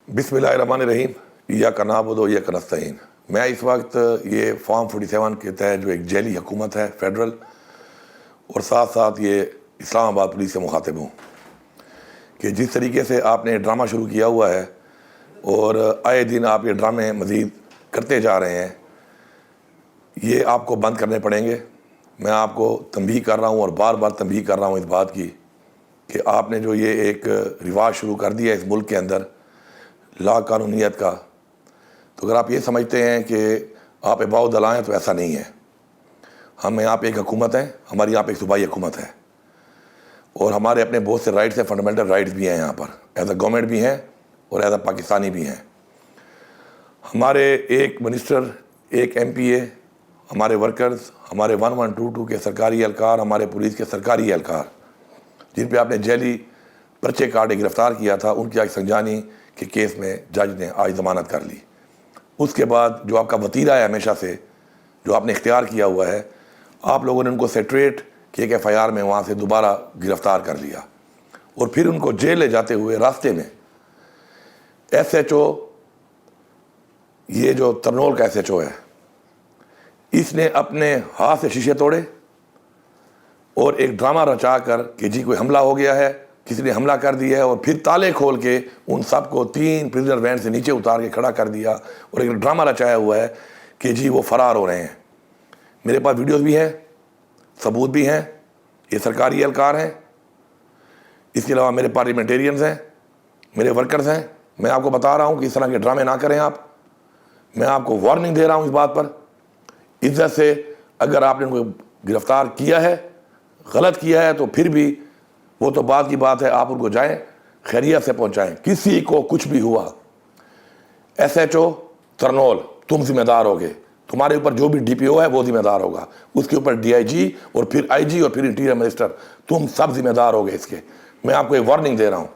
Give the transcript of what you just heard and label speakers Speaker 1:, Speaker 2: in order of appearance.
Speaker 1: بسم اللہ الرحمن الرحیم ایاک نعبد و ایاک نستعین۔ میں اس وقت یہ فارم 47 کے تحت جو ایک جیلی حکومت ہے فیڈرل، اور ساتھ ساتھ یہ اسلام آباد پولیس سے مخاطب ہوں کہ جس طریقے سے آپ نے ڈرامہ شروع کیا ہوا ہے اور آئے دن آپ یہ ڈرامے مزید کرتے جا رہے ہیں، یہ آپ کو بند کرنے پڑیں گے۔ میں آپ کو تنبیہ کر رہا ہوں اور بار بار تنبیہ کر رہا ہوں اس بات کی کہ آپ نے جو یہ ایک رواج شروع کر دیا ہے اس ملک کے اندر لا قانونیت کا، تو اگر آپ یہ سمجھتے ہیں کہ آپ اباؤ دلائیں ہیں تو ایسا نہیں ہے۔ ہم یہاں پہ ایک حکومت ہے، ہماری یہاں پہ ایک صوبائی حکومت ہے، اور ہمارے اپنے بہت سے رائٹس ہیں، فنڈامنٹل رائٹس بھی ہیں یہاں پر، ایز اے گورنمنٹ بھی ہیں اور ایز اے پاکستانی بھی ہیں۔ ہمارے ایک منسٹر، ایک ایم پی اے، ہمارے ورکرز، ہمارے 1122 کے سرکاری اہلکار، ہمارے پولیس کے سرکاری اہلکار جن پہ آپ نے جیلی پرچے کاٹ کے گرفتار کیا تھا، ان کی آج سنجانی کے کیس میں جج نے آج ضمانت کر لی۔ اس کے بعد جو آپ کا وتیرہ ہے ہمیشہ سے جو آپ نے اختیار کیا ہوا ہے، آپ لوگوں نے ان کو سیٹریٹ کے ایک FIR میں وہاں سے دوبارہ گرفتار کر لیا، اور پھر ان کو جیل لے جاتے ہوئے راستے میں SHO، یہ جو ترنول کا SHO ہے، اس نے اپنے ہاتھ سے شیشے توڑے اور ایک ڈرامہ رچا کر کہ جی کوئی حملہ ہو گیا ہے، کسی نے حملہ کر دیا ہے، اور پھر تالے کھول کے ان سب کو 3 پرزنر وین سے نیچے اتار کے کھڑا کر دیا، اور ایک ڈرامہ رچایا ہوا ہے کہ جی وہ فرار ہو رہے ہیں۔ میرے پاس ویڈیوز بھی ہیں، ثبوت بھی ہیں، یہ سرکاری اہلکار ہیں، اس کے علاوہ میرے پارلیمنٹیرینز ہیں، میرے ورکرز ہیں۔ میں آپ کو بتا رہا ہوں کہ اس طرح کے ڈرامے نہ کریں آپ۔ میں آپ کو وارننگ دے رہا ہوں اس بات پر۔ عزت سے اگر آپ نے ان کو گرفتار کیا ہے، غلط کیا ہے، تو پھر بھی وہ تو بات کی بات ہے، آپ ان کو جائیں خیریت سے پہنچائیں۔ کسی کو کچھ بھی ہوا، SHO ترنول تم ذمہ دار ہوگے، تمہارے اوپر جو بھی DPO ہے وہ ذمہ دار ہوگا، اس کے اوپر DIG اور پھر IG اور پھر انٹیریئر منسٹر، تم سب ذمہ دار ہوگے اس کے۔ میں آپ کو ایک وارننگ دے رہا ہوں۔